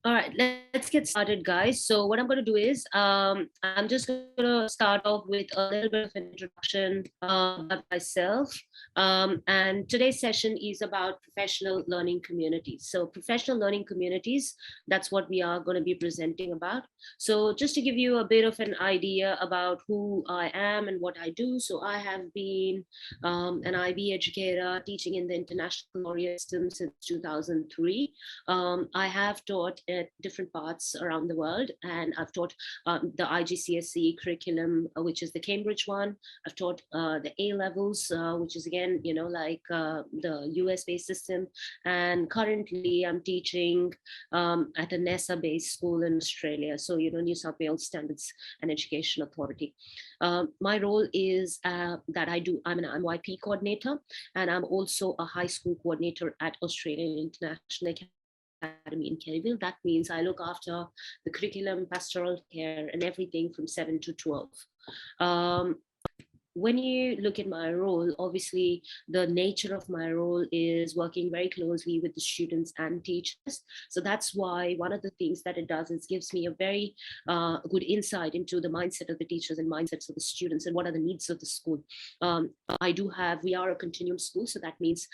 All right, let's get started, guys. So what I'm going to do is I'm just going to start off with a little bit of an introduction about myself. And today's session is about professional learning communities. So professional learning communities, that's what we are going to be presenting about. So just to give you a bit of an idea about who I am and what I do. So I have been an IB educator teaching in the international laureate system since 2003. I have taught at different parts around the world, and I've taught the IGCSE curriculum, which is the Cambridge one. I've taught the A levels, which is again, like the US-based system. And currently, I'm teaching at a NESA-based school in Australia. So, New South Wales Standards and Education Authority. My role is that I'm an MYP coordinator, and I'm also a high school coordinator at Australian International Academy in Kerryville. That means I look after the curriculum, pastoral care, and everything from 7 to 12. When you look at my role, obviously the nature of my role is working very closely with the students and teachers. So that's why one of the things that it does is gives me a very good insight into the mindset of the teachers and mindsets of the students and what are the needs of the school. We are a continuum school. So that means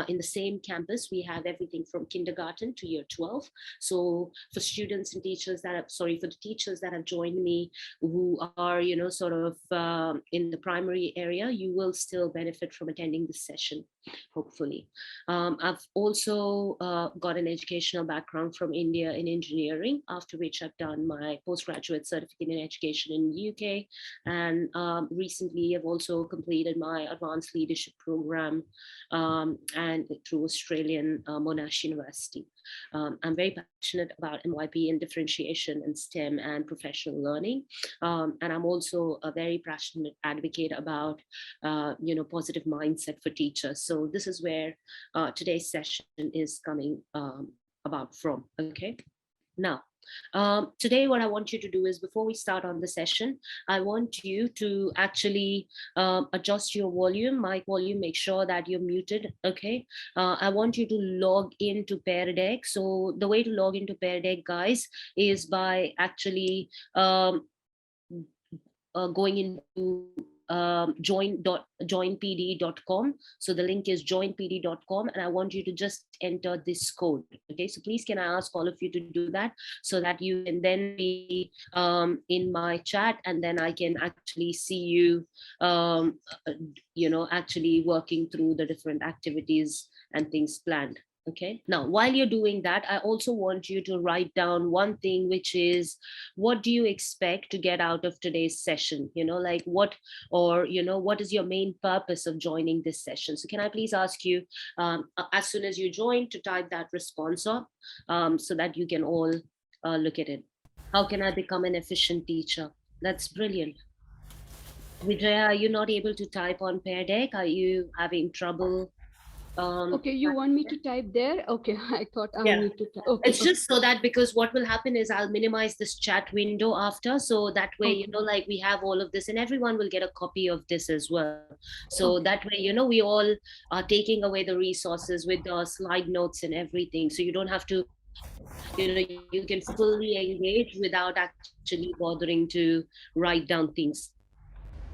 in the same campus, we have everything from kindergarten to year 12. So for students and teachers for the teachers that have joined me who are, sort of in the primary area, you will still benefit from attending this session, hopefully. I've also got an educational background from India in engineering, after which I've done my postgraduate certificate in education in the UK. And recently I've also completed my advanced leadership program and through Australian Monash University. I'm very passionate about MYP and differentiation and STEM and professional learning. And I'm also a very passionate advocate about, positive mindset for teachers. So this is where today's session is coming about from, okay? Now, today what I want you to do is, before we start on the session, I want you to actually adjust your volume, mic volume, make sure that you're muted, okay? I want you to log into Pear Deck. So the way to log into Pear Deck, guys, is by actually going into joinpd.com. So the link is joinpd.com, and I want you to just enter this code. Okay, so please can I ask all of you to do that so that you can then be in my chat, and then I can actually see you, actually working through the different activities and things planned. Okay, now while you're doing that, I also want you to write down one thing, which is, what do you expect to get out of today's session? What is your main purpose of joining this session? So can I please ask you, as soon as you join, to type that response up so that you can all look at it. How can I become an efficient teacher? That's brilliant. Vijaya, are you not able to type on Pear Deck? Are you having trouble? Okay, you want me to type there? Okay, I thought I need to type. Okay, it's just so that, because what will happen is I'll minimize this chat window after, so that way, we have all of this and everyone will get a copy of this as well. So that way, we all are taking away the resources with the slide notes and everything. So you don't have to, you can fully engage without actually bothering to write down things.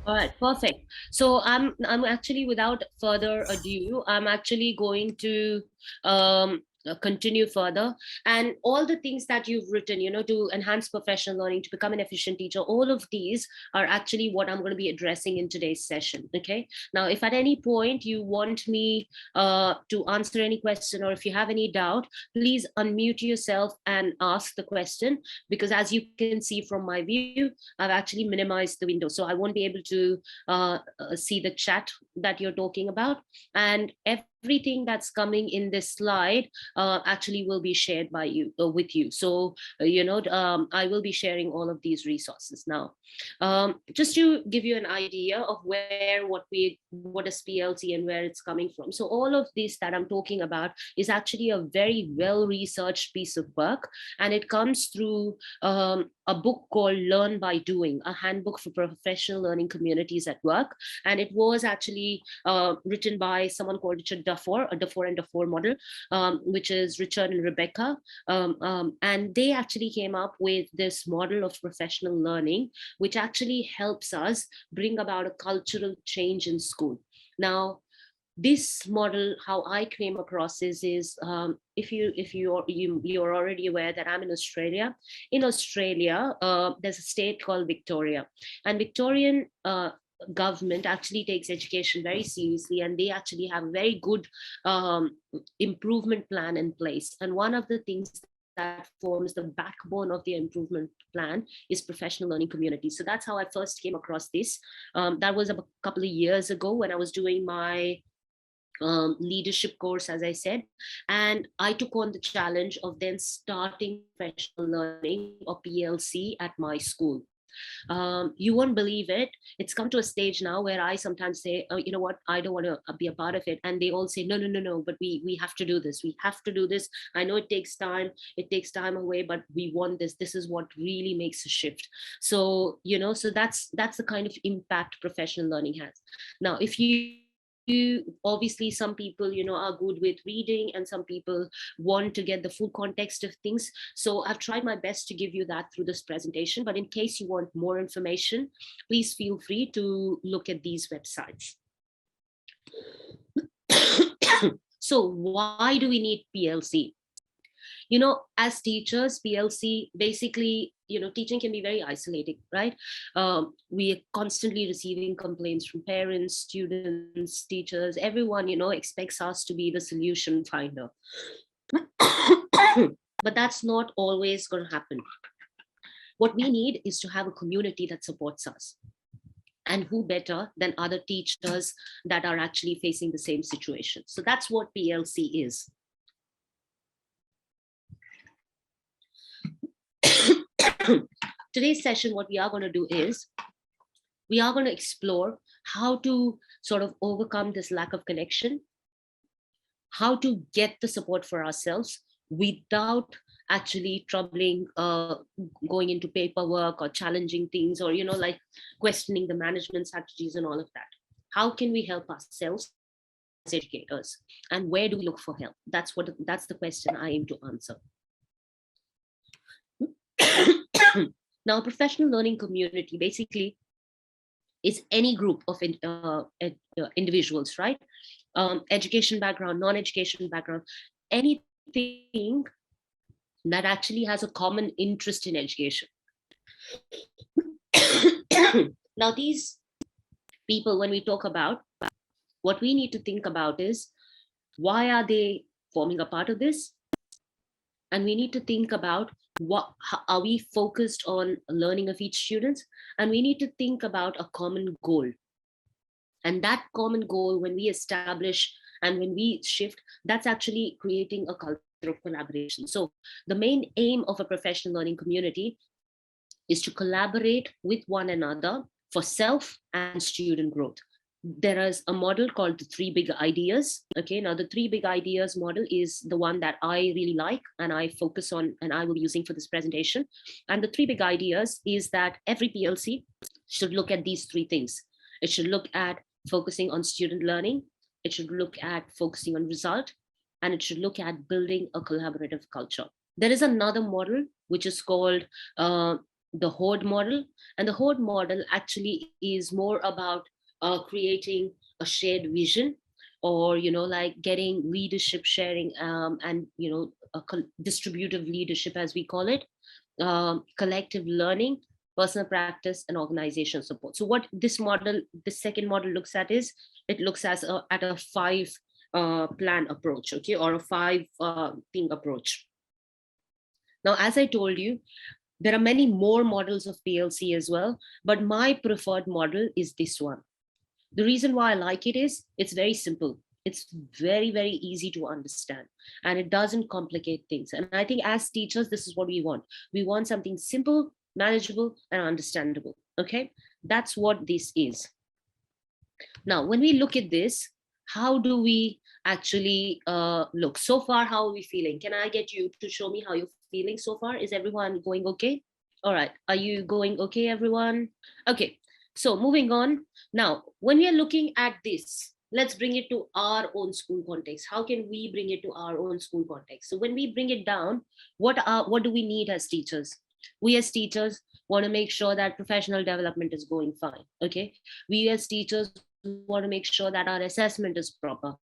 All right, perfect. So I'm actually, without further ado, I'm actually going to continue further. And all the things that you've written, to enhance professional learning, to become an efficient teacher, all of these are actually what I'm going to be addressing in today's session. Okay. Now, if at any point you want me to answer any question, or if you have any doubt, please unmute yourself and ask the question, because as you can see from my view, I've actually minimized the window, so I won't be able to see the chat that you're talking about. And everything that's coming in this slide actually will be shared by you with you. So I will be sharing all of these resources now. Just to give you an idea of what is PLT and where it's coming from. So all of this that I'm talking about is actually a very well-researched piece of work, and it comes through a book called Learn by Doing, a handbook for professional learning communities at work. And it was actually written by someone called Richard Dufour and Dufour model, which is Richard and Rebecca. And they actually came up with this model of professional learning, which actually helps us bring about a cultural change in school. Now, this model, how I came across is you're already aware that I'm in Australia. In Australia, there's a state called Victoria, and Victorian government actually takes education very seriously, and they actually have a very good improvement plan in place. And one of the things that forms the backbone of the improvement plan is professional learning community. So that's how I first came across this. That was a couple of years ago when I was doing my leadership course, as I said, and I took on the challenge of then starting professional learning or PLC at my school. You won't believe it. It's come to a stage now where I sometimes say, oh, you know what, I don't want to be a part of it. And they all say, no, no, no, no, but we have to do this. We have to do this. I know it takes time away, but we want this. This is what really makes a shift. So, so that's the kind of impact professional learning has. Now, if you obviously, some people are good with reading, and some people want to get the full context of things. So I've tried my best to give you that through this presentation, but in case you want more information, please feel free to look at these websites. So why do we need PLC? As teachers, PLC, basically, teaching can be very isolating, right? We are constantly receiving complaints from parents, students, teachers, everyone, expects us to be the solution finder. But that's not always going to happen. What we need is to have a community that supports us. And who better than other teachers that are actually facing the same situation? So that's what PLC is. Today's session, what we are going to do is we are going to explore how to sort of overcome this lack of connection, how to get the support for ourselves without actually troubling, going into paperwork or challenging things, or like questioning the management strategies and all of that. How can we help ourselves as educators, and where do we look for help? That's the question I aim to answer. Now, professional learning community basically is any group of individuals, right? Education background, non-education background, anything that actually has a common interest in education. Now, these people, when we talk about, what we need to think about is, why are they forming a part of this? And we need to think about, how are we focused on learning of each student? And we need to think about a common goal. And that common goal, when we establish and when we shift, that's actually creating a culture of collaboration. So the main aim of a professional learning community is to collaborate with one another for self and student growth. There is a model called the 3 big ideas. Okay, now the 3 big ideas model is the one that I really like and I focus on and I will be using for this presentation. And the 3 big ideas is that every PLC should look at these 3 things. It should look at focusing on student learning, it should look at focusing on result, and it should look at building a collaborative culture. There is another model which is called the Horde model, and the Horde model actually is more about creating a shared vision, or like getting leadership sharing, and a distributive leadership, as we call it, collective learning, personal practice, and organization support. So what this second model looks at is, it looks at a 5 plan approach, okay, or a 5 thing approach. Now, as I told you, there are many more models of PLC as well, but my preferred model is this one. The reason why I like it is, it's very simple. It's very, very easy to understand, and it doesn't complicate things. And I think as teachers, this is what we want. We want something simple, manageable, and understandable. Okay, that's what this is. Now, when we look at this, how do we actually look? So far, how are we feeling? Can I get you to show me how you're feeling so far? Is everyone going okay? All right, are you going okay, everyone? Okay, so moving on. Now, when we are looking at this, let's bring it to our own school context. How can we bring it to our own school context? So when we bring it down, what do we need as teachers? We as teachers want to make sure that professional development is going fine. Okay, we as teachers want to make sure that our assessment is proper.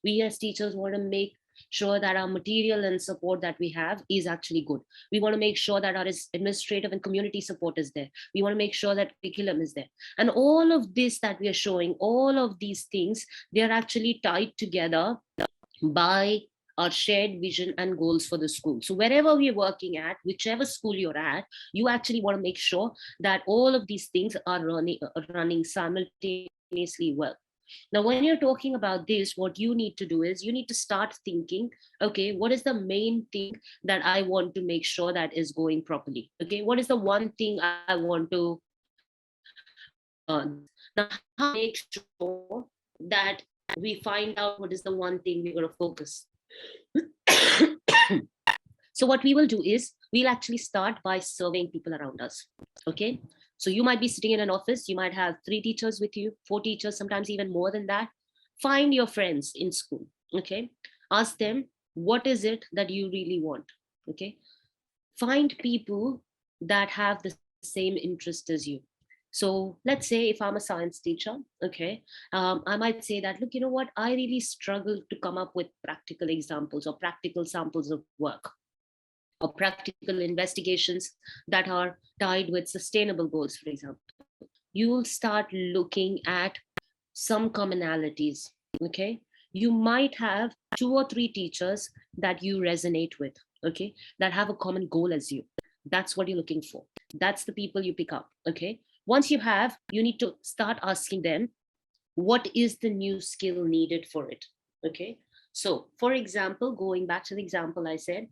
We as teachers want to make sure that our material and support that we have is actually good. We want to make sure that our administrative and community support is there. We want to make sure that curriculum is there. And all of this that we are showing, all of these things, they are actually tied together by our shared vision and goals for the school. So wherever we're working at, whichever school you're at, you actually want to make sure that all of these things are running simultaneously well. Now, when you're talking about this, what you need to do is you need to start thinking, okay, what is the main thing that I want to make sure that is going properly? Okay, what is the one thing I want to now how do we make sure that we find out what is the one thing we're going to focus? So what we will do is we'll actually start by surveying people around us. Okay, so you might be sitting in an office, you might have 3 teachers with you, 4 teachers, sometimes even more than that. Find your friends in school. Okay, ask them, what is it that you really want? Okay, find people that have the same interest as you. So let's say if I'm a science teacher, okay, I might say that, look, you know what, I really struggle to come up with practical examples or practical samples of work or practical investigations that are tied with sustainable goals, for example. You will start looking at some commonalities. Okay, you might have 2 or 3 teachers that you resonate with, okay, that have a common goal as you. That's what you're looking for. That's the people you pick up. Okay, once you have, you need to start asking them, what is the new skill needed for it? Okay, so for example, going back to the example I said,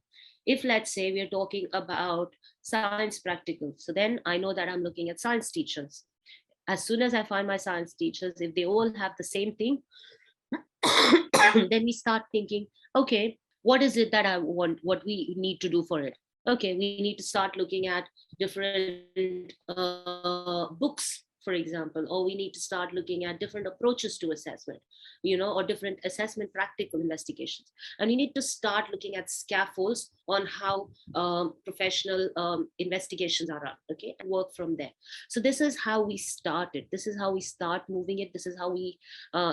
if let's say we're talking about science practicals, so then I know that I'm looking at science teachers. As soon as I find my science teachers, if they all have the same thing, then we start thinking, okay, what is it that I want, what we need to do for it? Okay, we need to start looking at different books, for example, or we need to start looking at different approaches to assessment, or different assessment practical investigations. And we need to start looking at scaffolds on how professional investigations are run, okay, and work from there. So this is how we start it. This is how we start moving it. This is how we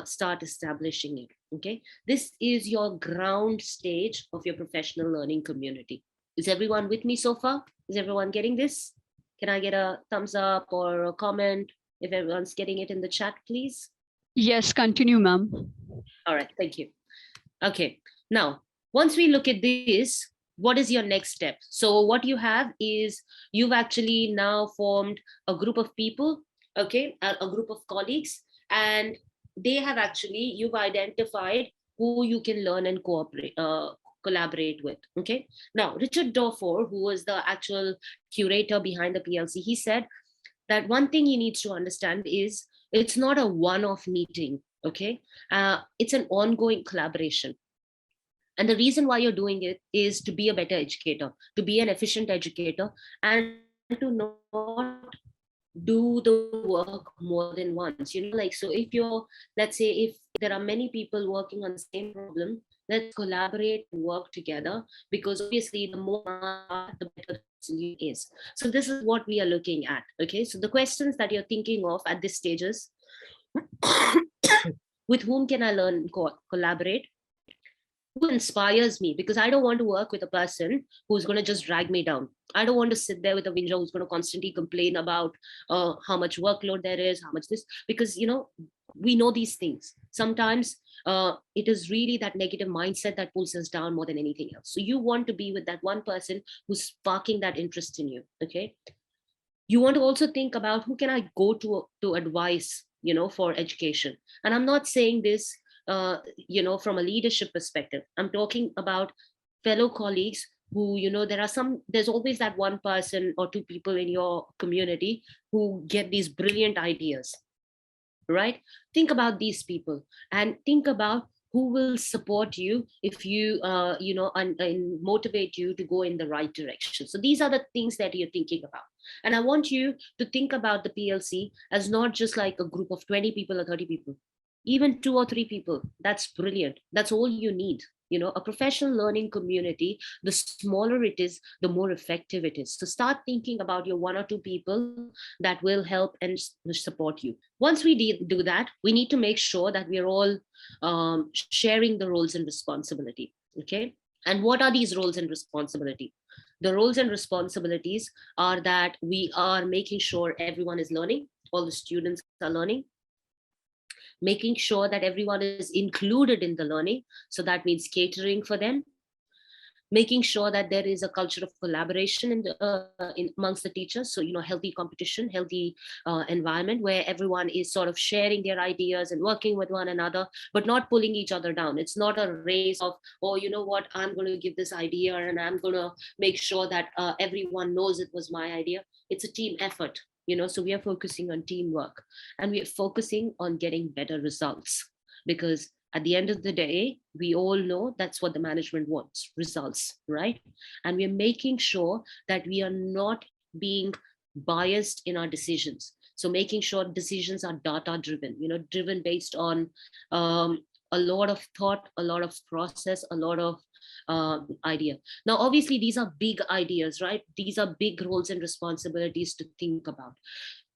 start establishing it. Okay, this is your ground stage of your professional learning community. Is everyone with me so far? Is everyone getting this? Can I get a thumbs up or a comment if everyone's getting it in the chat, please? Yes, continue, ma'am. All right, thank you. Okay, now, once we look at this, what is your next step? So what you have is you've actually now formed a group of people, okay, a group of colleagues, and they have actually, you've identified who you can learn and collaborate with. Okay, now Richard Dorfer, who was the actual curator behind the PLC, he said that one thing he needs to understand is it's not a one-off meeting. Okay, it's an ongoing collaboration. And the reason why you're doing it is to be a better educator, to be an efficient educator, and to not do the work more than once. Like, so if you're, let's say, if there are many people working on the same problem, let's collaborate and work together, because obviously the more the better the solution is. So this is what we are looking at. Okay, so the questions that you're thinking of at this stage is, with whom can I learn and collaborate? Who inspires me? Because I don't want to work with a person who's going to just drag me down. I don't want to sit there with a whinger who's going to constantly complain about how much workload there is, how much this, because we know these things. Sometimes it is really that negative mindset that pulls us down more than anything else. So you want to be with that one person who's sparking that interest in you. Okay, you want to also think about who can I go to advice, for education. And I'm not saying this from a leadership perspective. I'm talking about fellow colleagues who, there's always that one person or 2 people in your community who get these brilliant ideas, right? Think about these people and think about who will support you if you and motivate you to go in the right direction. So these are the things that you're thinking about. And I want you to think about the PLC as not just like a group of 20 people or 30 people. even 2 or 3 people, that's brilliant. That's all you need. A professional learning community, the smaller it is, the more effective it is. So start thinking about your 1 or 2 people that will help and support you. Once we do that, we need to make sure that we are all sharing the roles and responsibility. Okay. And what are these roles and responsibility? The roles and responsibilities are that we are making sure everyone is learning, all the students are learning, making sure that everyone is included in the learning. So that means catering for them, making sure that there is a culture of collaboration in amongst the teachers. So healthy competition, healthy environment where everyone is sort of sharing their ideas and working with one another, but not pulling each other down. It's not a race of, oh, you know what, I'm going to give this idea and I'm going to make sure that everyone knows it was my idea. It's a team effort. So we are focusing on teamwork, and we are focusing on getting better results, because at the end of the day, we all know that's what the management wants, results, right? And we're making sure that we are not being biased in our decisions. So making sure decisions are data driven, driven based on a lot of thought, a lot of process, a lot of idea. Now, obviously, these are big ideas, right? These are big roles and responsibilities to think about.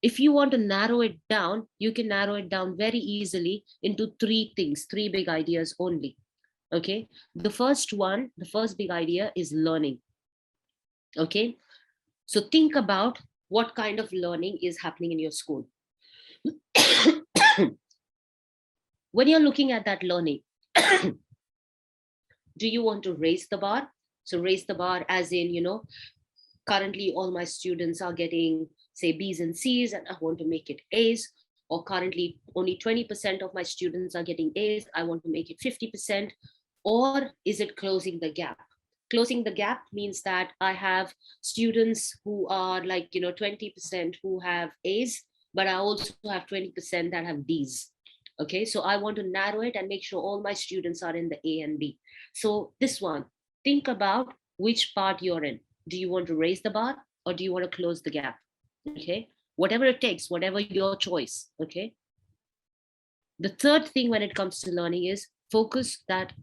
If you want to narrow it down, you can narrow it down very easily into 3 things, 3 big ideas only. Okay. The first big idea is learning. Okay. So think about what kind of learning is happening in your school. When you're looking at that learning, do you want to raise the bar? So raise the bar as in, currently all my students are getting, say, B's and C's, and I want to make it A's. Or currently only 20% of my students are getting A's, I want to make it 50%. Or is it closing the gap? Closing the gap means that I have students who are like, 20% who have A's, but I also have 20% that have D's. Okay, so I want to narrow it and make sure all my students are in the A and B. So this one, think about which part you're in. Do you want to raise the bar, or do you want to close the gap? Okay, whatever it takes, whatever your choice. Okay. The third thing when it comes to learning is focus that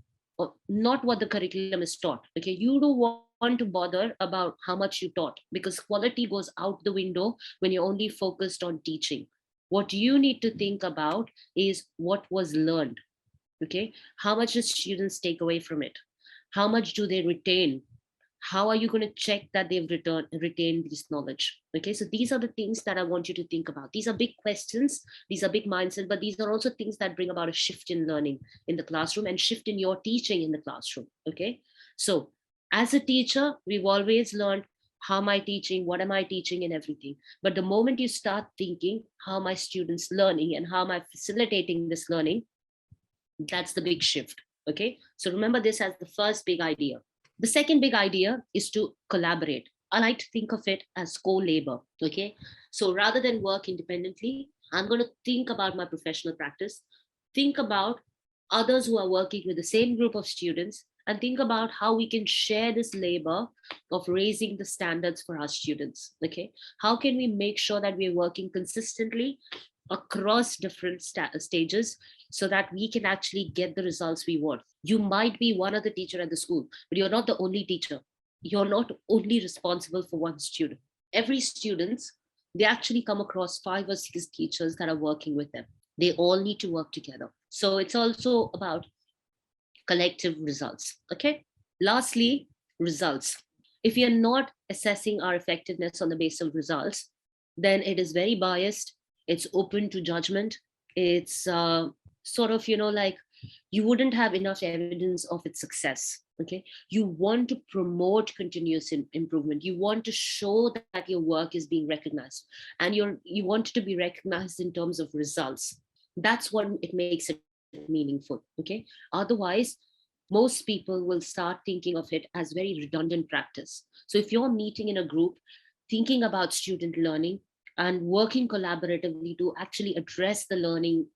not what the curriculum is taught. Okay, you don't want to bother about how much you taught, because quality goes out the window when you're only focused on teaching. What you need to think about is what was learned. Okay, how much do students take away from it? How much do they retain? How are you going to check that they've retained this knowledge? Okay, so these are the things that I want you to think about. These are big questions, these are big mindset, but these are also things that bring about a shift in learning in the classroom and shift in your teaching in the classroom. Okay, so as a teacher, we've always learned, how am I teaching, what am I teaching, and everything. But the moment you start thinking, how my students learning and how am I facilitating this learning, that's the big shift. Okay, so remember this as the first big idea. The second big idea is to collaborate. I like to think of it as co-labor. Okay, so rather than work independently, I'm going to think about my professional practice, think about others who are working with the same group of students, and think about how we can share this labor of raising the standards for our students. Okay, how can we make sure that we're working consistently across different stages, so that we can actually get the results we want. You might be one of the teacher at the school, but you're not the only teacher. You're not only responsible for one student. Every students, they actually come across 5 or 6 teachers that are working with them. They all need to work together. So it's also about collective results. Okay. Lastly, results. If you're not assessing our effectiveness on the basis of results, then it is very biased. It's open to judgment. It's sort of, like you wouldn't have enough evidence of its success. Okay. You want to promote continuous improvement. You want to show that your work is being recognized, and you want to be recognized in terms of results. That's what it makes it meaningful. Okay. Otherwise, most people will start thinking of it as very redundant practice. So if you're meeting in a group, thinking about student learning and working collaboratively to actually address the learning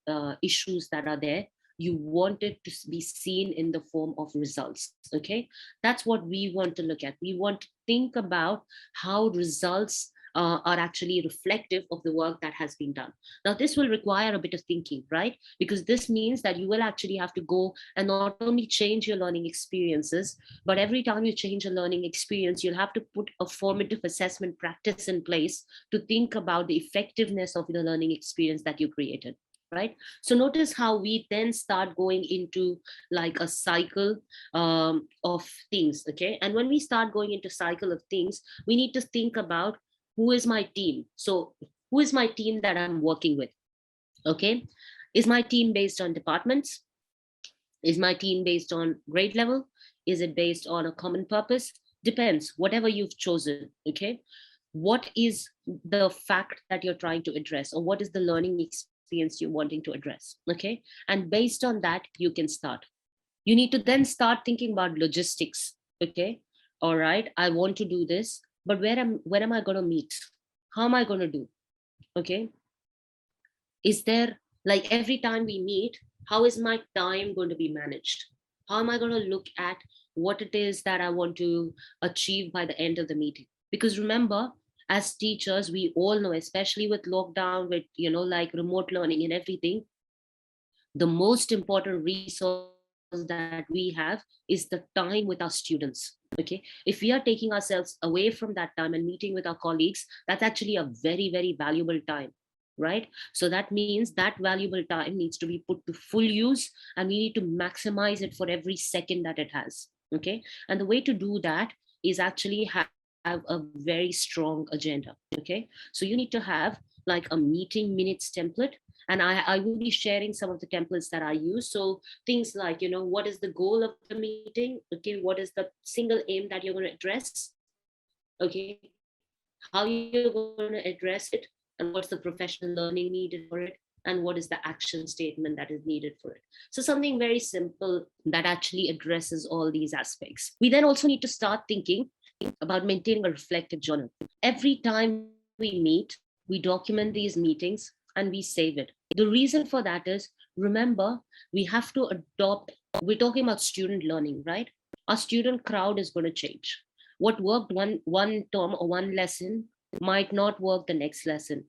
issues that are there, you want it to be seen in the form of results. Okay, that's what we want to look at. We want to think about how results are actually reflective of the work that has been done. Now, this will require a bit of thinking, right? Because this means that you will actually have to go and not only change your learning experiences, but every time you change a learning experience, you'll have to put a formative assessment practice in place to think about the effectiveness of the learning experience that you created, right? So notice how we then start going into like a cycle of things, okay? And when we start going into cycle of things, we need to think about who is my team. So who is my team that I'm working with, okay? Is my team based on departments? Is my team based on grade level? Is it based on a common purpose? Depends, whatever you've chosen, okay? What is the fact that you're trying to address, or what is the learning experience you're wanting to address, okay? And based on that, you can start. You need to then start thinking about logistics, okay? All right, I want to do this, but where am I going to meet? How am I going to do? Okay, is there, like, every time we meet, how is my time going to be managed? How am I going to look at what it is that I want to achieve by the end of the meeting? Because remember, as teachers, we all know, especially with lockdown, with like remote learning and everything, the most important resource that we have is the time with our students, okay? If we are taking ourselves away from that time and meeting with our colleagues, that's actually a very, very valuable time, right? So that means that valuable time needs to be put to full use, and we need to maximize it for every second that it has, okay? And the way to do that is actually have a very strong agenda, okay? So you need to have like a meeting minutes template, and I will be sharing some of the templates that I use. So things like, what is the goal of the meeting, okay? What is the single aim that you're going to address, okay? How you're going to address it, and what's the professional learning needed for it, and what is the action statement that is needed for it. So something very simple that actually addresses all these aspects. We then also need to start thinking about maintaining a reflective journal. Every time we meet, we document these meetings and we save it. The reason for that is, remember, we have to adopt, we're talking about student learning, right? Our student crowd is going to change. What worked one term or one lesson might not work the next lesson.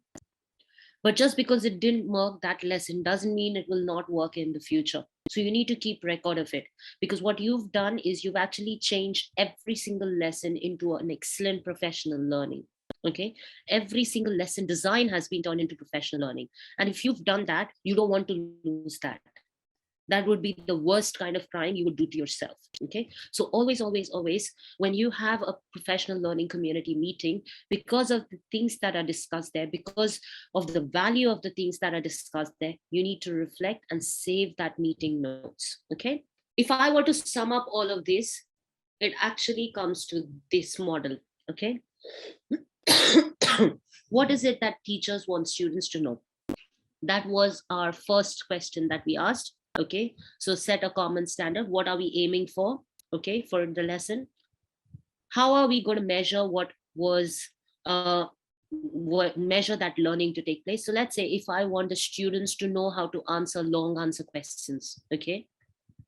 But just because it didn't work that lesson doesn't mean it will not work in the future. So you need to keep record of it, because what you've done is you've actually changed every single lesson into an excellent professional learning. Okay, every single lesson design has been turned into professional learning. And if you've done that, you don't want to lose that. That would be the worst kind of crime you would do to yourself. Okay, so always, when you have a professional learning community meeting, because of the things that are discussed there, because of the value of the things that are discussed there, you need to reflect and save that meeting notes. Okay, if I were to sum up all of this, it actually comes to this model. Okay, what is it that teachers want students to know? That was our first question that we asked. Okay, so set a common standard. What are we aiming for, okay, for the lesson? How are we going to measure what measure that learning to take place? So let's say if I want the students to know how to answer long answer questions, okay,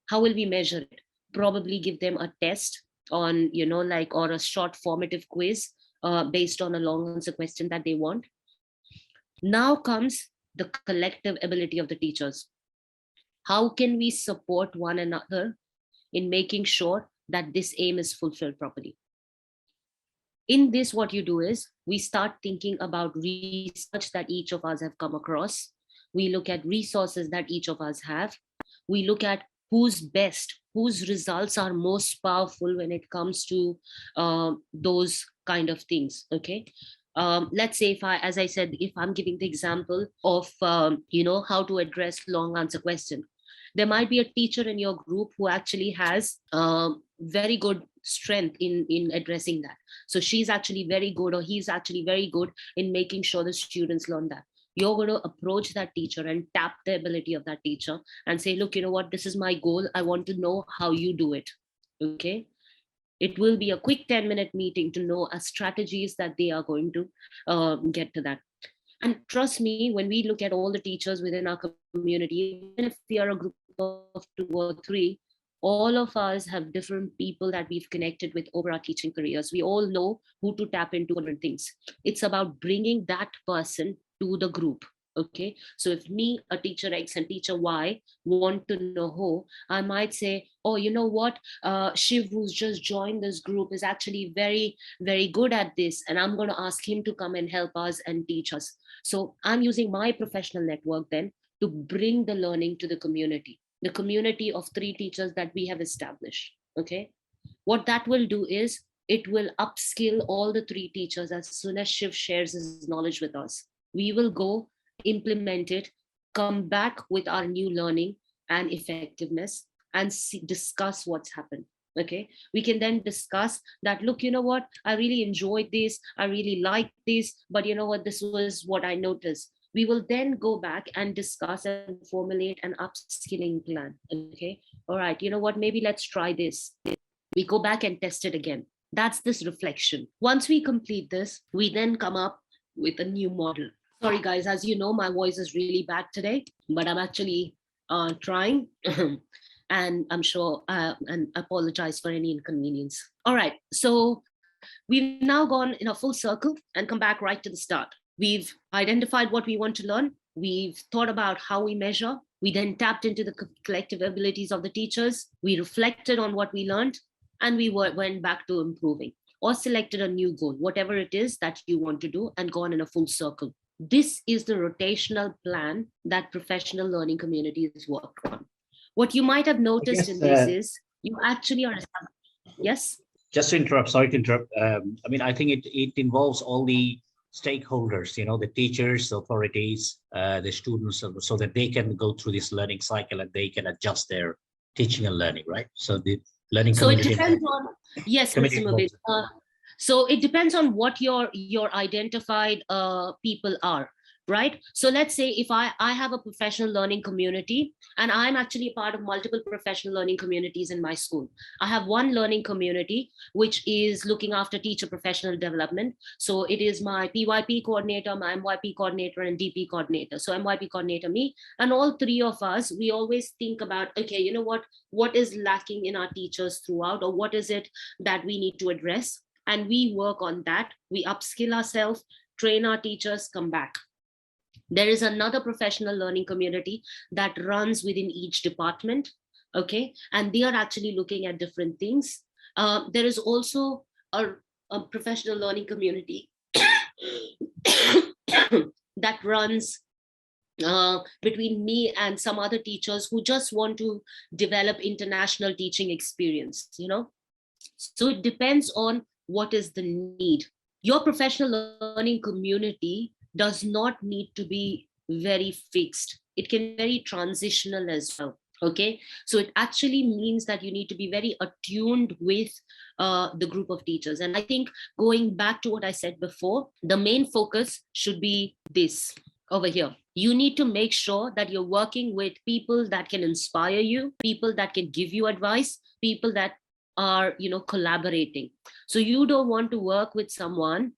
how will we measure it? Probably give them a test on, like, or a short formative quiz based on a long answer question that they want. Now comes the collective ability of the teachers. How can we support one another in making sure that this aim is fulfilled properly? In this, what you do is we start thinking about research that each of us have come across. We look at resources that each of us have. We look at who's best, whose results are most powerful when it comes to those kind of things. Okay, let's say if I, as I said, if I'm giving the example of how to address long answer question, there might be a teacher in your group who actually has very good strength in addressing that. So she's actually very good, or he's actually very good in making sure the students learn that. You're going to approach that teacher and tap the ability of that teacher and say, look, you know what, this is my goal, I want to know how you do it. Okay, it will be a quick 10-minute meeting to know strategies that they are going to get to that. And trust me, when we look at all the teachers within our community, even if we are a group of 2 or 3, All of us have different people that we've connected with over our teaching careers. We all know who to tap into different things. It's about bringing that person to the group. Okay, so if me, a teacher X and teacher Y want to know who, I might say, oh, you know what, Shiv, who's just joined this group, is actually very, very good at this, and I'm going to ask him to come and help us and teach us. So I'm using my professional network then to bring the learning to the community of 3 teachers that we have established. Okay, what that will do is it will upskill all the 3 teachers. As soon as Shiv shares his knowledge with us, we will go implement it, come back with our new learning and effectiveness, and discuss what's happened. Okay, we can then discuss that, look, you know what, I really enjoyed this, I really liked this, but you know what, this was what I noticed. We will then go back and discuss and formulate an upskilling plan. Okay, all right, you know what, maybe let's try this. We go back and test it again. That's this reflection. Once we complete this, we then come up with a new model. Sorry guys, as you know, my voice is really bad today, but I'm actually trying. And I'm sure, and apologize for any inconvenience. All right, so we've now gone in a full circle and come back right to the start. We've identified what we want to learn. We've thought about how we measure. We then tapped into the collective abilities of the teachers. We reflected on what we learned, and we went back to improving or selected a new goal, whatever it is that you want to do, and gone in a full circle. This is the rotational plan that professional learning communities work on. What you might have noticed in this is you actually are, yes? Just to interrupt, sorry to interrupt. I mean, I think it involves all the stakeholders, you know, the teachers, the authorities, the students, so that they can go through this learning cycle and they can adjust their teaching and learning, right? So the learning community. So it depends on, yes, Mr. Mubin. So it depends on what your identified people are, right? So let's say if I have a professional learning community, and I'm actually a part of multiple professional learning communities in my school. I have one learning community, which is looking after teacher professional development. So it is my PYP coordinator, my MYP coordinator, and DP coordinator. So MYP coordinator, me, and all 3 of us, we always think about, okay, you know what is lacking in our teachers throughout, or what is it that we need to address? And we work on that. We upskill ourselves, train our teachers, come back. There is another professional learning community that runs within each department, okay? And they are actually looking at different things. There is also a professional learning community that runs between me and some other teachers who just want to develop international teaching experience, you know? So it depends on what is the need. Your professional learning community does not need to be very fixed. It can be very transitional as well. Okay, so it actually means that you need to be very attuned with the group of teachers. And I think going back to what I said before, the main focus should be this over here. You need to make sure that you're working with people that can inspire you, people that can give you advice, people that are, you know, collaborating. So you don't want to work with someone,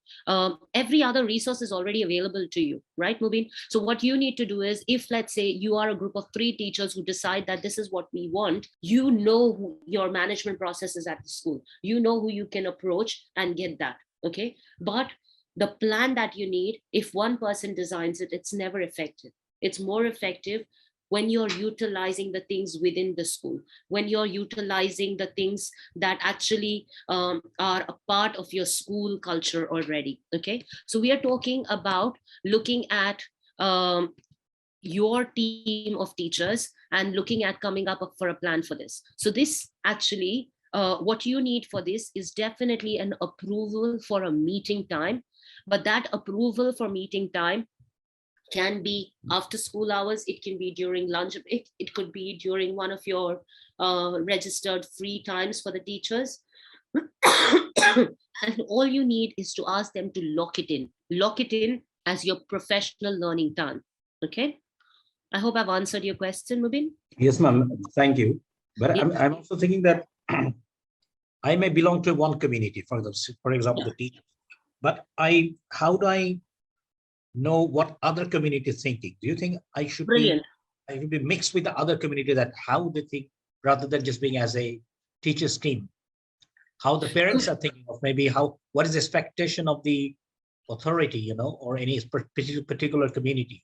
every other resource is already available to you, right, Mubin? So what you need to do is, if let's say you are a group of 3 teachers who decide that this is what we want, you know who your management process is at the school, you know who you can approach and get that. Okay, but the plan that you need, if one person designs it, it's never effective. It's more effective when you're utilizing the things within the school, when you're utilizing the things that actually are a part of your school culture already. Okay, so we are talking about looking at your team of teachers and looking at coming up for a plan for this. So this actually, what you need for this is definitely an approval for a meeting time, but that approval for meeting time can be after school hours, it can be during lunch, it could be during one of your registered free times for the teachers. And all you need is to ask them to lock it in as your professional learning time. Okay, I hope I've answered your question, Mubin. Yes, ma'am, thank you. But Yeah. I'm also thinking that I may belong to one community, for example, the teachers, but how do I know what other community is thinking? Do you think I should be mixed with the other community, that how they think rather than just being as a teacher's team? How the parents are thinking of maybe what is the expectation of the authority, or any particular community?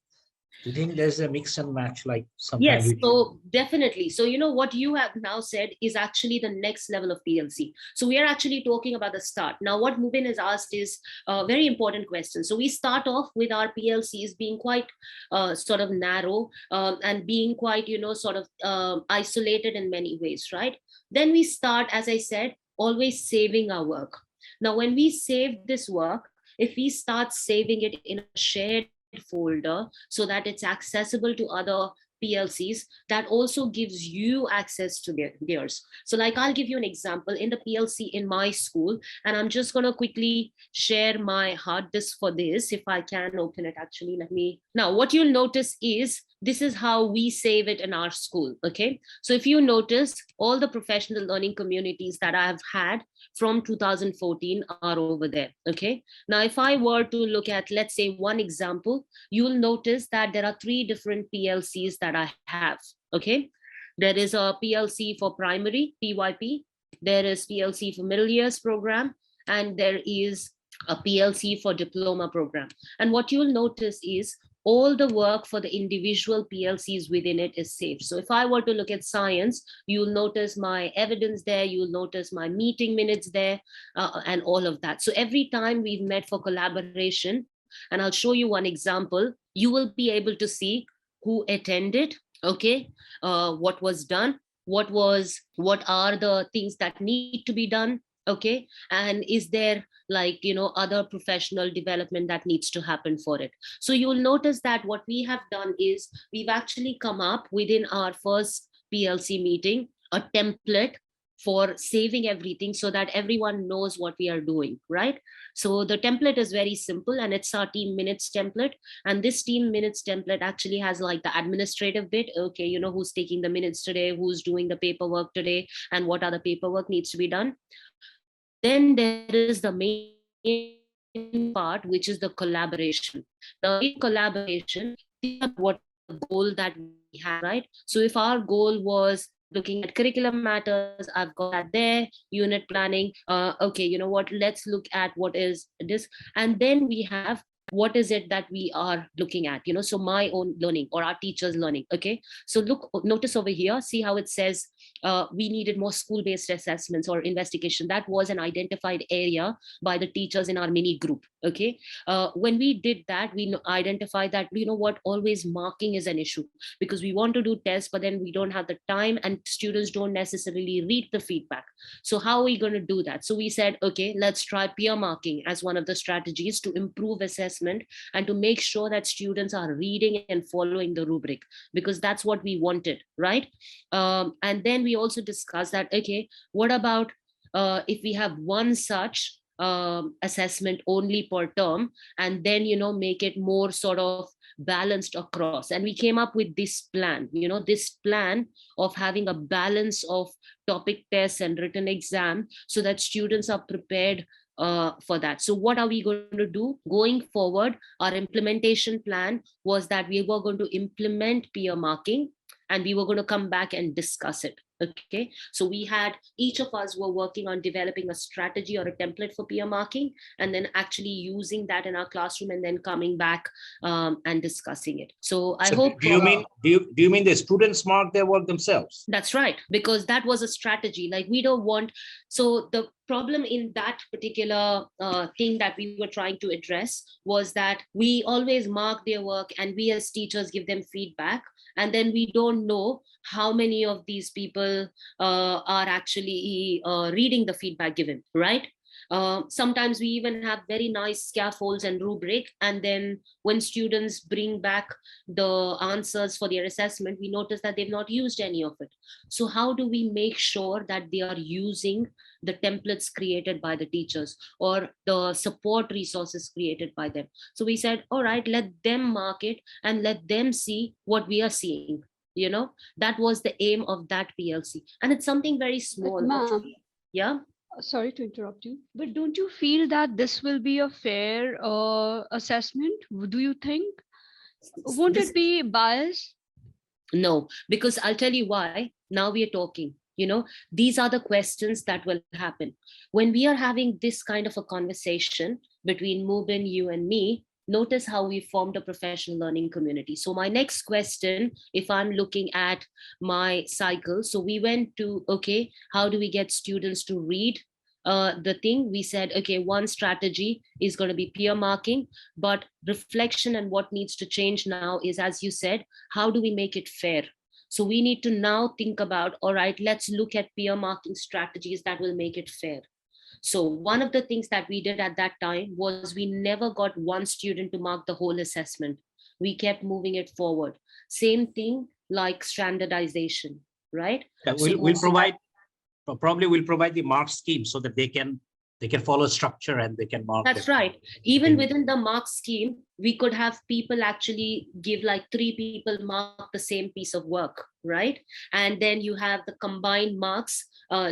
Do you think there's a mix and match, like sometimes Yes, we do? so definitely. So, what you have now said is actually the next level of PLC. So we are actually talking about the start. Now, what Mubin has asked is a very important question. So we start off with our PLCs being quite sort of narrow and being quite, sort of isolated in many ways, right? Then we start, as I said, always saving our work. Now, when we save this work, if we start saving it in a shared folder so that it's accessible to other PLCs, that also gives you access to theirs. So like, I'll give you an example in the PLC in my school, and I'm just going to quickly share my hard disk for this. If I can open it, actually, now what you'll notice is this is how we save it in our school. Okay. So if you notice, all the professional learning communities that I've had from 2014 are over there. Okay. Now, if I were to look at, let's say, one example, you'll notice that there are 3 different PLCs that I have. Okay. There is a PLC for primary, PYP. There is PLC for middle years program, and there is a PLC for diploma program. And what you'll notice is all the work for the individual PLCs within it is saved. So if I were to look at science, you'll notice my evidence there, you'll notice my meeting minutes there, and all of that. So every time we've met for collaboration, and I'll show you one example, you will be able to see who attended, okay, what was done, what are the things that need to be done, okay, and is there like other professional development that needs to happen for it. So you'll notice that what we have done is we've actually come up within our first PLC meeting a template for saving everything so that everyone knows what we are doing, right? So the template is very simple, and it's our team minutes template. And this team minutes template actually has like the administrative bit. Okay, who's taking the minutes today, who's doing the paperwork today, and what other paperwork needs to be done. Then there is the main part, which is the collaboration. Now, in collaboration, what the goal that we have, right? So if our goal was looking at curriculum matters, I've got that there, unit planning. Okay, you know what? Let's look at what is this. And then we have what is it that we are looking at, so my own learning or our teachers learning. Okay, so notice over here, see how it says we needed more school-based assessments or investigation. That was an identified area by the teachers in our mini group. Okay, when we did that, we identified that what, always marking is an issue, because we want to do tests, but then we don't have the time and students don't necessarily read the feedback. So how are we going to do that? So we said, okay, let's try peer marking as one of the strategies to improve assessment and to make sure that students are reading and following the rubric, because that's what we wanted, right? And then we also discussed that, okay, what about if we have one such assessment only per term, and then make it more sort of balanced across. And we came up with this plan, this plan of having a balance of topic tests and written exam, so that students are prepared for that. So what are we going to do going forward? Our implementation plan was that we were going to implement peer marking, and we were going to come back and discuss it. Okay, so we had, each of us were working on developing a strategy or a template for peer marking, and then actually using that in our classroom, and then coming back and discussing it. So I hope. Do you mean the students mark their work themselves? That's right, because that was a strategy. Like, we don't want. So the problem in that particular thing that we were trying to address was that we always mark their work, and we as teachers give them feedback, and then we don't know how many of these people are actually reading the feedback given, right? Sometimes we even have very nice scaffolds and rubric, and then when students bring back the answers for their assessment, we notice that they've not used any of it. So how do we make sure that they are using the templates created by the teachers or the support resources created by them? So we said, all right, let them mark it and let them see what we are seeing. That was the aim of that PLC, and it's something very small. Yeah, sorry to interrupt you, but don't you feel that this will be a fair assessment? Do you think? Won't it be biased? No, because I'll tell you why. Now we are talking. These are the questions that will happen. When we are having this kind of a conversation between Mubin, you and me, notice how we formed a professional learning community. So my next question, if I'm looking at my cycle, so we went to, okay, how do we get students to read the thing? We said, okay, one strategy is going to be peer marking, but reflection and what needs to change now is, as you said, how do we make it fair? So we need to now think about, all right, let's look at peer marking strategies that will make it fair. So one of the things that we did at that time was we never got one student to mark the whole assessment. We kept moving it forward. Same thing like standardization, right? Yeah, So we'll provide, probably we'll provide the mark scheme so that they can follow structure and they can mark that's them. right. Even within the mark scheme, we could have people actually give like 3 people mark the same piece of work, right? And then you have the combined marks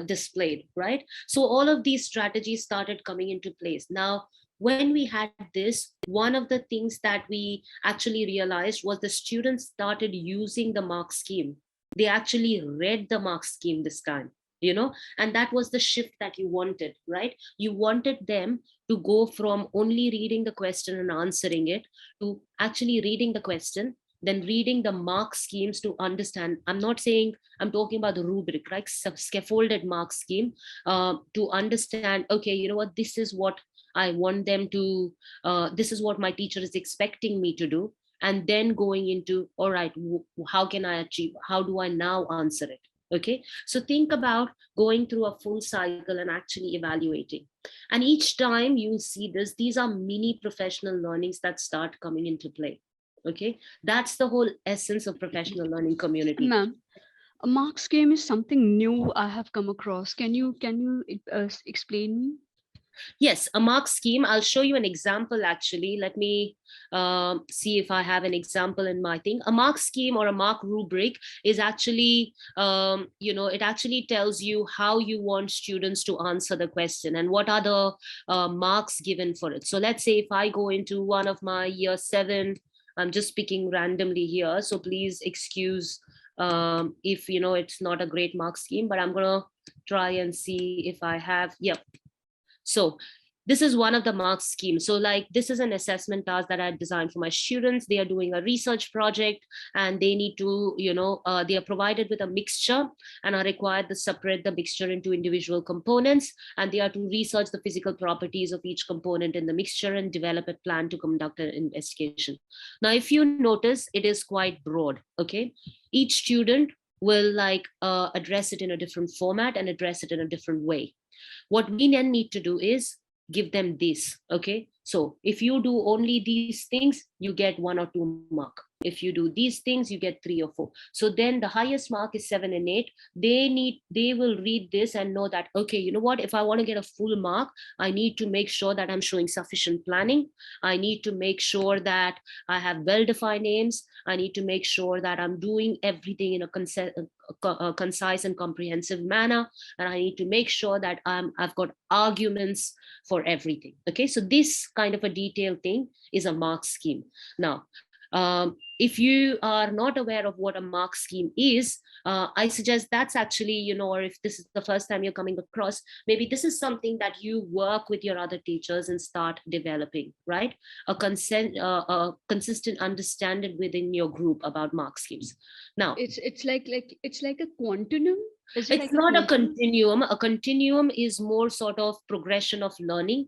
displayed, right? So all of these strategies started coming into place. Now, when we had this, one of the things that we actually realized was the students started using the mark scheme. They actually read the mark scheme this time, and that was the shift that you wanted, right? You wanted them to go from only reading the question and answering it to actually reading the question, then reading the mark schemes to understand. I'm not saying, I'm talking about the rubric, right? Scaffolded mark scheme, to understand, okay, you know what, this is what I want them to, this is what my teacher is expecting me to do. And then going into, all right, how can I achieve? How do I now answer it? Okay, so think about going through a full cycle and actually evaluating. And each time you see this, these are mini professional learnings that start coming into play. Okay, that's the whole essence of professional learning community. Ma'am, a mark scheme is something new I have come across. Can you explain me? Yes, a mark scheme. I'll show you an example actually. Let me see if I have an example in my thing. A mark scheme or a mark rubric is actually, it actually tells you how you want students to answer the question and what are the marks given for it. So let's say if I go into one of my year 7, I'm just picking randomly here. So please excuse if, it's not a great mark scheme, but I'm going to try and see if I have, yep. So this is one of the mark schemes. So like, this is an assessment task that I designed for my students. They are doing a research project and they need to, they are provided with a mixture and are required to separate the mixture into individual components. And they are to research the physical properties of each component in the mixture and develop a plan to conduct an investigation. Now, if you notice, it is quite broad, okay? Each student will like address it in a different format and address it in a different way. What we then need to do is give them this. Okay, so if you do only these things, you get 1 or 2 mark. If you do these things, you get 3 or 4. So then the highest mark is 7 and 8. They will read this and know that, okay, you know what, if I want to get a full mark, I need to make sure that I'm showing sufficient planning. I need to make sure that I have well-defined aims. I need to make sure that I'm doing everything in a concise and comprehensive manner. And I need to make sure that I've got arguments for everything. Okay, so this kind of a detailed thing is a mark scheme. Now, if you are not aware of what a mark scheme is, I suggest that's actually, or if this is the first time you're coming across, maybe this is something that you work with your other teachers and start developing, right? A consistent understanding within your group about mark schemes. Now, It's like a continuum. Is it it's like not a continuum? continuum. A continuum is more sort of progression of learning.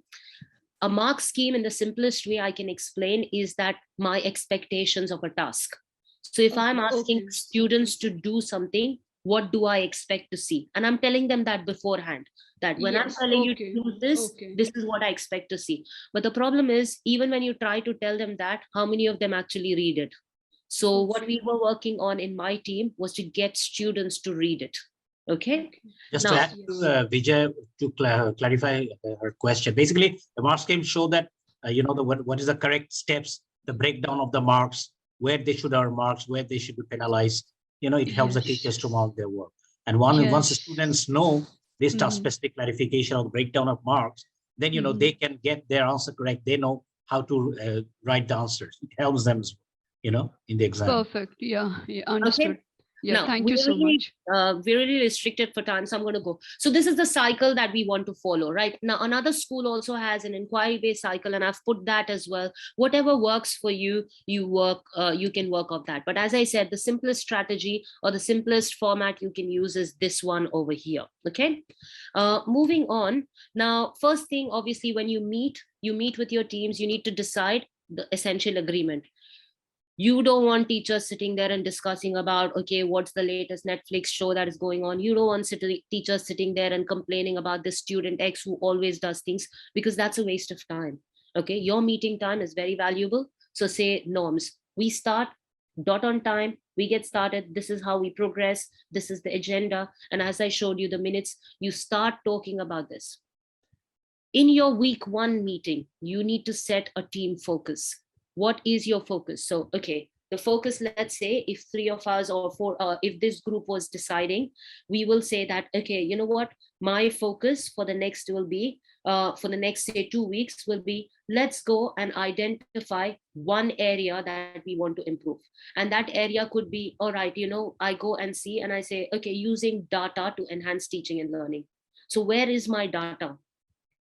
A mark scheme, in the simplest way I can explain, is that my expectations of a task. So if I'm asking students to do something, what do I expect to see? And I'm telling them that beforehand, that when I'm telling you to do this, this is what I expect to see. But the problem is, even when you try to tell them that, how many of them actually read it? So what we were working on in my team was to get students to read it. Okay. Just now, to add to Vijay, to clarify her question, basically the mark scheme show that what is the correct steps, the breakdown of the marks, where they should earn marks, where they should be penalized. It helps the teachers to mark their work. And once the students know this task-specific clarification of the breakdown of marks, then they can get their answer correct. They know how to write the answers. It helps them as well. in the exam. Perfect. Yeah, yeah, Okay. understood. Yeah, Now thank you so much. we're really restricted for time, so I'm going to go. So this is the cycle that we want to follow, right? Now another school also has an inquiry-based cycle, and I've put that as well. Whatever works for you, you can work off that. But as I said, the simplest strategy or the simplest format you can use is this one over here. Okay. Moving on. Now, first thing, obviously, when you meet with your teams, you need to decide the essential agreement. You don't want teachers sitting there and discussing about, okay, what's the latest Netflix show that is going on. You don't want teachers sitting there and complaining about this student X who always does things, because that's a waste of time. Okay, your meeting time is very valuable. So say norms, we start dot on time, we get started, this is how we progress, this is the agenda, and as I showed you the minutes, you start talking about this. In your week 1 meeting, you need to set a team focus. What is your focus? So, okay, the focus, let's say if 3 of us or 4, if this group was deciding, we will say that, okay, you know what, my focus for the next will be, for the next, say, 2 weeks will be, let's go and identify one area that we want to improve. And that area could be, all right, I go and see and I say, okay, using data to enhance teaching and learning. So where is my data?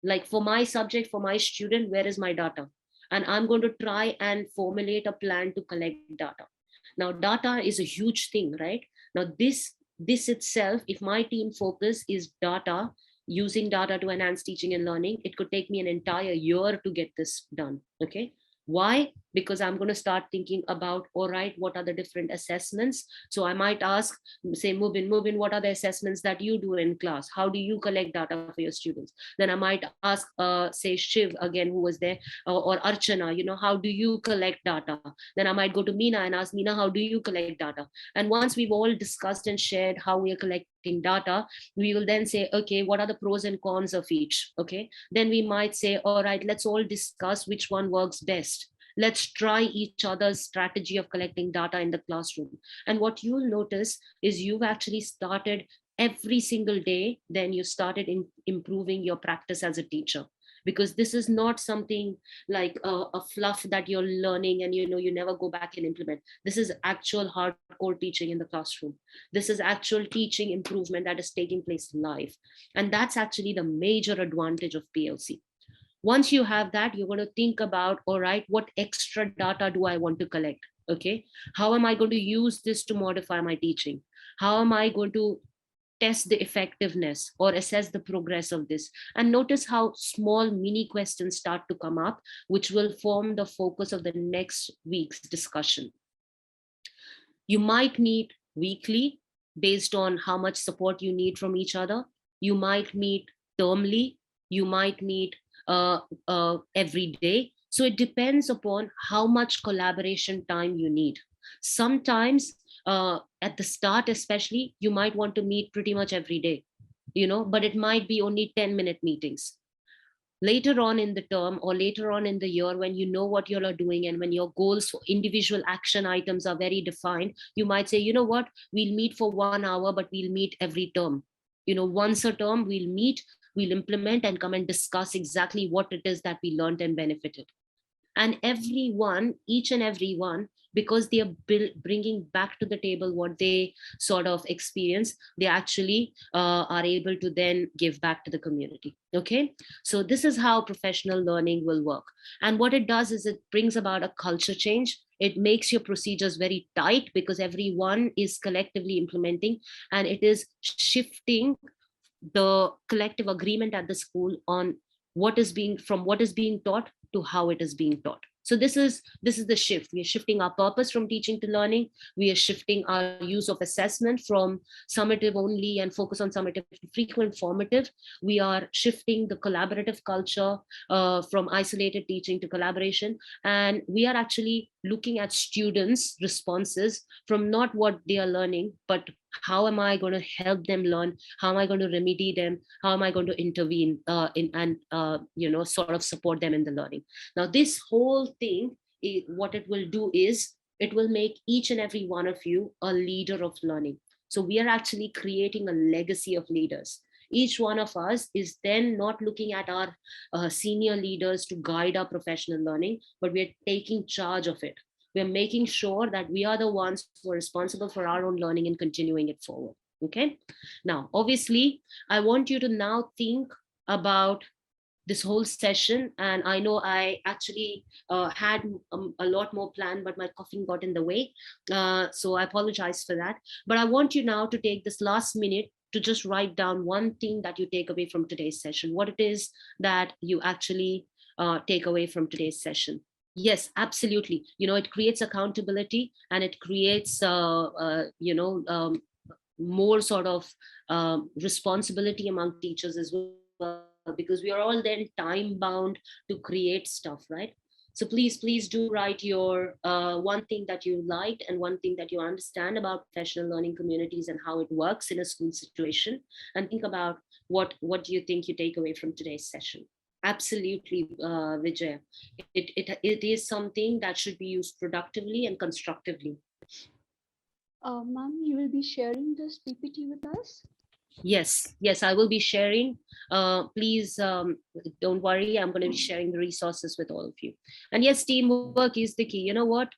Like for my subject, for my student, where is my data? And I'm going to try and formulate a plan to collect data. Now data is a huge thing, right? Now this itself, if my team focus is data, using data to enhance teaching and learning, it could take me an entire year to get this done. Okay, why? Because I'm going to start thinking about, all right, what are the different assessments? So I might ask, say, Mubin, what are the assessments that you do in class? How do you collect data for your students? Then I might ask, say, Shiv again, who was there, or Archana, how do you collect data? Then I might go to Meena and ask Meena, how do you collect data? And once we've all discussed and shared how we are collecting data, we will then say, okay, what are the pros and cons of each? Okay, then we might say, all right, let's all discuss which one works best. Let's try each other's strategy of collecting data in the classroom. And what you'll notice is you've actually started every single day, then you started improving your practice as a teacher. Because this is not something like a fluff that you're learning and you never go back and implement. This is actual hardcore teaching in the classroom. This is actual teaching improvement that is taking place live. And that's actually the major advantage of PLC. Once you have that, you're going to think about, all right, what extra data do I want to collect? Okay, how am I going to use this to modify my teaching? How am I going to test the effectiveness or assess the progress of this? And notice how small mini questions start to come up, which will form the focus of the next week's discussion. You might meet weekly based on how much support you need from each other. You might meet termly. You might meet every day. So it depends upon how much collaboration time you need. Sometimes at the start, especially, you might want to meet pretty much every day, but it might be only 10-minute meetings. Later on in the term or later on in the year, when you know what you are doing and when your goals for individual action items are very defined, you might say, you know what, we'll meet for 1 hour, but we'll meet every term. Once a term, we'll meet, we'll implement and come and discuss exactly what it is that we learned and benefited. And everyone, each and every one, because they are bringing back to the table what they sort of experience, they actually are able to then give back to the community. Okay, so this is how professional learning will work. And what it does is it brings about a culture change. It makes your procedures very tight because everyone is collectively implementing, and it is shifting the collective agreement at the school on what is being taught to how it is being taught. So this is the shift. We are shifting our purpose from teaching to learning. We are shifting our use of assessment from summative only and focus on summative to frequent formative. We are shifting the collaborative culture from isolated teaching to collaboration. And we are actually looking at students' responses from not what they are learning, but how am I going to help them learn? How am I going to remedy them? How am I going to intervene in and sort of support them in the learning? Now, this whole thing, what it will do is it will make each and every one of you a leader of learning. So we are actually creating a legacy of leaders. Each one of us is then not looking at our senior leaders to guide our professional learning, but we are taking charge of it. We're making sure that we are the ones who are responsible for our own learning and continuing it forward. Okay. Now, obviously, I want you to now think about this whole session. And I know I actually had a lot more planned, but my coughing got in the way. So I apologize for that. But I want you now to take this last minute to just write down one thing that you take away from today's session, what it is that you actually take away from today's session. Yes, absolutely. It creates accountability, and it creates, more sort of responsibility among teachers as well, because we are all then time bound to create stuff, right? So please do write your one thing that you liked and one thing that you understand about professional learning communities and how it works in a school situation, and think about what do you think you take away from today's session. Absolutely, Vijay. It is something that should be used productively and constructively. Ma'am, you will be sharing this PPT with us? Yes, I will be sharing. Please don't worry, I'm going to be sharing the resources with all of you. And yes, teamwork is the key. You know what?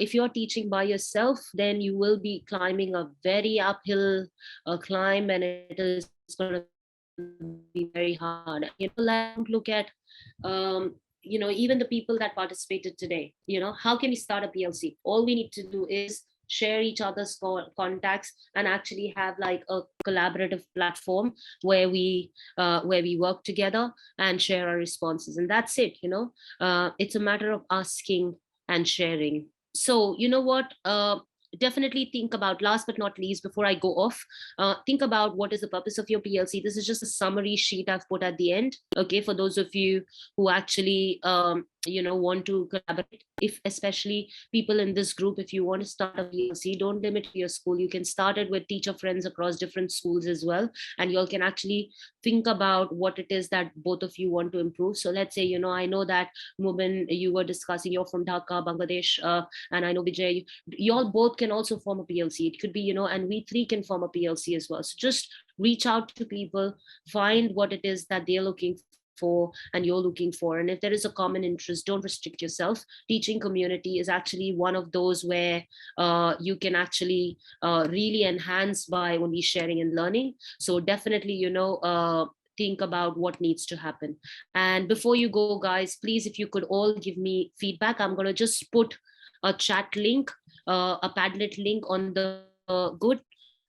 If you're teaching by yourself, then you will be climbing a very uphill climb, and it is going to be very hard. Look at even the people that participated today. How can we start a PLC? All we need to do is share each other's contacts and actually have like a collaborative platform where we work together and share our responses, and that's it. It's a matter of asking and sharing. So you know what, definitely think about, last but not least, before I go off, think about what is the purpose of your PLC. This is just a summary sheet I've put at the end, okay, for those of you who actually want to collaborate. If especially people in this group, if you want to start a PLC, don't limit your school. You can start it with teacher friends across different schools as well, and you all can actually think about what it is that both of you want to improve. So let's say, I know that Mubin, you were discussing, you're from Dhaka, Bangladesh, and I know Vijay, you all both can also form a PLC. It could be, and we three can form a PLC as well. So just reach out to people, find what it is that they're looking for and you're looking for. And if there is a common interest, don't restrict yourself. Teaching community is actually one of those where you can actually really enhance by only sharing and learning. So definitely, think about what needs to happen. And before you go, guys, please, if you could all give me feedback, I'm going to just put a chat link, a Padlet link on the good.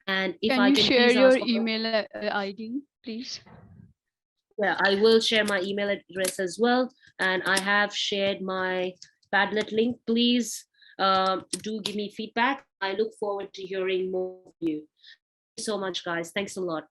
And if Can I you can share please your ask, email ID, please? yeah, I will share my email address as well. And I have shared my Padlet link. Please do give me feedback. I look forward to hearing more of you. Thank you so much, guys. Thanks a lot.